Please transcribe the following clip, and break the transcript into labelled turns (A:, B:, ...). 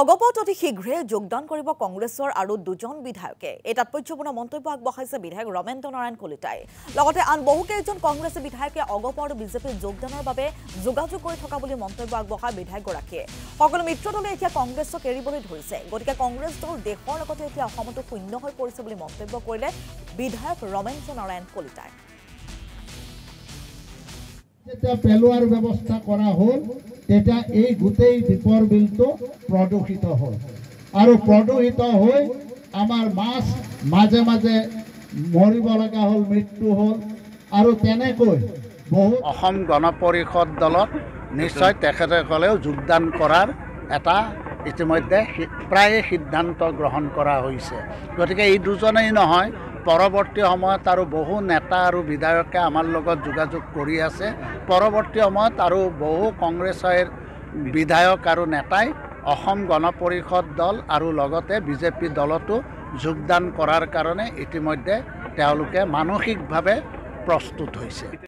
A: অগপত অতি শীঘ্ৰে যোগদান কৰিব কংগ্ৰেছৰ আৰু দুজন বিধায়কে এই তাৎপৰ্যপূৰ্ণ মন্তব্য আগবঢ়াইছে বিধায়ক ৰমেন্দ্ৰ নাৰায়ণ কলিতাই লগতে আন বহুকেইজন কংগ্ৰেছী বিধায়কে অগপ আৰু বিজেপিৰ যোগদানৰ বাবে যোগাযোগ কৰি থকা বুলি মন্তব্য আগবঢ়ায় বিধায়কগৰাকীয়ে সকলো মিত্ৰ দলে এতিয়া কংগ্ৰেছক এৰিবলৈ ধৰিছে গতিকে কংগ্ৰেছ দল দেশৰ লগতে এতিয়া অসমতো শূন্য হৈ পৰিছে বুলি মন্তব্য কৰিলে বিধায়ক ৰমেন্দ্ৰ নাৰায়ণ কলিতাই
B: যেতিয়া পেলোৱাৰ ব্যৱস্থা কৰা হ'ল তেতিয়া এই গোটেই দীপৰ বিলটো প্ৰদূষিত হ'ল আৰু প্ৰদূষিত হৈ আমাৰ মাছ মাজে মাজে মৰিব লগা হ'ল মৃত্যু হ'ল আৰু তেনেকৈ বহু
C: অসম গণ পৰিষদ দলত নিশ্চয় তেখেতসকলেও যোগদান কৰাৰ এটা ইতিমধ্যে প্ৰায় সিদ্ধান্ত গ্ৰহণ কৰা হৈছে গতিকে এই দুজনেই নহয় পৰৱৰ্তী সময়ত আৰু বহু নেতা আৰু বিধায়কে আমাৰ লগত যোগাযোগ কৰি আছে পৰৱৰ্তী সময়ত আৰু বহু কংগ্ৰেছৰ বিধায়ক আৰু নেতাই অসম গণ পৰিষদ দল আৰু লগতে বিজেপি দলতো যোগদান কৰাৰ কাৰণে ইতিমধ্যে তেওঁলোকে মানসিকভাৱে প্ৰস্তুত হৈছে।